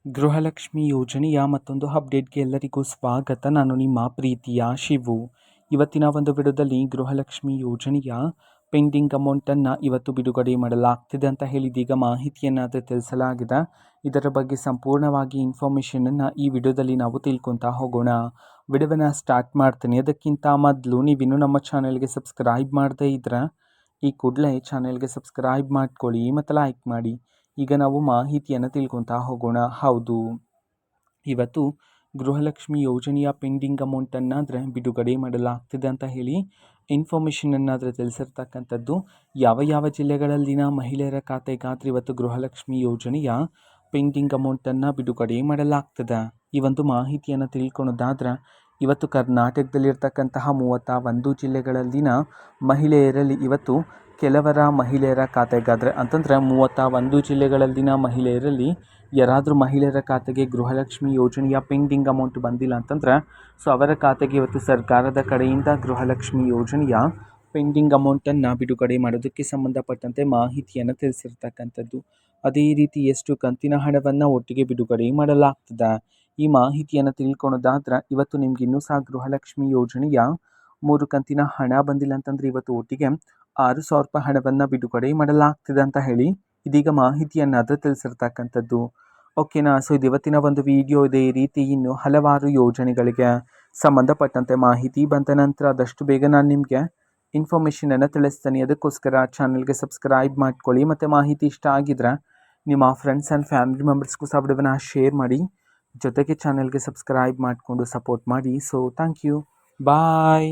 ಗೃಹಲಕ್ಷ್ಮಿ ಯೋಜನೆಯ ಮತ್ತೊಂದು ಅಪ್ಡೇಟ್ಗೆ ಎಲ್ಲರಿಗೂ ಸ್ವಾಗತ. ನಾನು ನಿಮ್ಮ ಪ್ರೀತಿಯ ಶಿವು. ಇವತ್ತಿನ ಒಂದು ವಿಡಿಯೋದಲ್ಲಿ ಗೃಹಲಕ್ಷ್ಮಿ ಯೋಜನೆಯ ಪೆಂಡಿಂಗ್ ಅಮೌಂಟನ್ನು ಇವತ್ತು ಬಿಡುಗಡೆ ಮಾಡಲಾಗ್ತಿದೆ ಅಂತ ಹೇಳಿದೀಗ ಮಾಹಿತಿಯನ್ನು ತಿಳಿಸಲಾಗಿದೆ. ಇದರ ಬಗ್ಗೆ ಸಂಪೂರ್ಣವಾಗಿ ಇನ್ಫಾರ್ಮೇಷನನ್ನು ಈ ವಿಡಿಯೋದಲ್ಲಿ ನಾವು ತಿಳ್ಕೊತಾ ಹೋಗೋಣ. ವಿಡಿಯೋವನ್ನು ಸ್ಟಾರ್ಟ್ ಮಾಡ್ತೀನಿ. ಅದಕ್ಕಿಂತ ಮೊದಲು ನೀವಿನ್ನೂ ನಮ್ಮ ಚಾನೆಲ್ಗೆ ಸಬ್ಸ್ಕ್ರೈಬ್ ಮಾಡದೇ ಇದ್ದರೆ ಈ ಕೂಡಲೇ ಚಾನೆಲ್ಗೆ ಸಬ್ಸ್ಕ್ರೈಬ್ ಮಾಡ್ಕೊಳ್ಳಿ ಮತ್ತು ಲೈಕ್ ಮಾಡಿ. ಈಗ ನಾವು ಮಾಹಿತಿಯನ್ನು ತಿಳ್ಕೊತಾ ಹೋಗೋಣ. ಹೌದು, ಇವತ್ತು ಗೃಹಲಕ್ಷ್ಮಿ ಯೋಜನೆಯ ಪೆಂಡಿಂಗ್ ಅಮೌಂಟನ್ನು ಬಿಡುಗಡೆ ಮಾಡಲಾಗ್ತಿದೆ ಅಂತ ಹೇಳಿ ಇನ್ಫಾರ್ಮೇಷನನ್ನು ತಿಳಿಸಿರ್ತಕ್ಕಂಥದ್ದು. ಯಾವ ಯಾವ ಜಿಲ್ಲೆಗಳಲ್ಲಿನ ಮಹಿಳೆಯರ ಖಾತೆಗಾದ್ರೆ ಇವತ್ತು ಗೃಹಲಕ್ಷ್ಮಿ ಯೋಜನೆಯ ಪೆಂಡಿಂಗ್ ಅಮೌಂಟನ್ನು ಬಿಡುಗಡೆ ಮಾಡಲಾಗ್ತದೆ. ಈ ಒಂದು ಮಾಹಿತಿಯನ್ನು ತಿಳ್ಕೊಳೋದಾದ್ರೆ ಇವತ್ತು ಕರ್ನಾಟಕದಲ್ಲಿರ್ತಕ್ಕಂತಹ 31 ಜಿಲ್ಲೆಗಳಲ್ಲಿನ ಮಹಿಳೆಯರಲ್ಲಿ ಇವತ್ತು ಕೆಲವರ ಮಹಿಳೆಯರ ಖಾತೆಗಾದರೆ ಅಂತಂದರೆ 31 ಜಿಲ್ಲೆಗಳಲ್ಲಿನ ಮಹಿಳೆಯರಲ್ಲಿ ಯಾರಾದರೂ ಮಹಿಳೆಯರ ಖಾತೆಗೆ ಗೃಹಲಕ್ಷ್ಮಿ ಯೋಜನೆಯ ಪೆಂಡಿಂಗ್ ಅಮೌಂಟ್ ಬಂದಿಲ್ಲ ಅಂತಂದರೆ ಅವರ ಖಾತೆಗೆ ಇವತ್ತು ಸರ್ಕಾರದ ಕಡೆಯಿಂದ ಗೃಹಲಕ್ಷ್ಮಿ ಯೋಜನೆಯ ಪೆಂಡಿಂಗ್ ಅಮೌಂಟನ್ನು ಬಿಡುಗಡೆ ಮಾಡೋದಕ್ಕೆ ಸಂಬಂಧಪಟ್ಟಂತೆ ಮಾಹಿತಿಯನ್ನು ತಿಳಿಸಿರ್ತಕ್ಕಂಥದ್ದು. ಅದೇ ರೀತಿ ಎಷ್ಟು ಕಂತಿನ ಹಣವನ್ನು ಒಟ್ಟಿಗೆ ಬಿಡುಗಡೆ ಮಾಡಲಾಗ್ತದೆ. ಈ ಮಾಹಿತಿಯನ್ನು ತಿಳ್ಕೊಳೋದಾದ್ರೆ ಇವತ್ತು ನಿಮ್ಗೆ ಇನ್ನೂ ಸಹ ಗೃಹಲಕ್ಷ್ಮಿ ಯೋಜನೆಯ 3 ಕಂತಿನ ಹಣ ಬಂದಿಲ್ಲ ಅಂತಂದರೆ ಇವತ್ತು ಒಟ್ಟಿಗೆ 6,000 ರೂಪಾಯಿ ಹಣವನ್ನು ಬಿಡುಗಡೆ ಮಾಡಲಾಗ್ತಿದೆ ಅಂತ ಹೇಳಿ ಇದೀಗ ಮಾಹಿತಿಯನ್ನು ತಿಳಿಸಿರ್ತಕ್ಕಂಥದ್ದು. ಓಕೆನಾ. ಸೊ ಇದು ಇವತ್ತಿನ ಒಂದು ವಿಡಿಯೋ. ಇದೇ ರೀತಿ ಇನ್ನು ಹಲವಾರು ಯೋಜನೆಗಳಿಗೆ ಸಂಬಂಧಪಟ್ಟಂತೆ ಮಾಹಿತಿ ಬಂದ ನಂತರ ಆದಷ್ಟು ಬೇಗ ನಾನು ನಿಮಗೆ ಇನ್ಫಾರ್ಮೇಷನನ್ನು ತಿಳಿಸ್ತೀನಿ. ಅದಕ್ಕೋಸ್ಕರ ಚಾನಲ್ಗೆ ಸಬ್ಸ್ಕ್ರೈಬ್ ಮಾಡ್ಕೊಳ್ಳಿ ಮತ್ತು ಮಾಹಿತಿ ಇಷ್ಟ ಆಗಿದ್ರೆ ನಿಮ್ಮ ಫ್ರೆಂಡ್ಸ್ ಆ್ಯಂಡ್ ಫ್ಯಾಮಿಲಿ ಮೆಂಬರ್ಸ್ಗೂ ಸಹ ವಿಡಿಯೋವನ್ನು ಶೇರ್ ಮಾಡಿ. ಜೊತೆಗೆ ಚಾನಲ್ಗೆ ಸಬ್ಸ್ಕ್ರೈಬ್ ಮಾಡಿಕೊಂಡು ಸಪೋರ್ಟ್ ಮಾಡಿ. So thank you. ಬಾಯ್.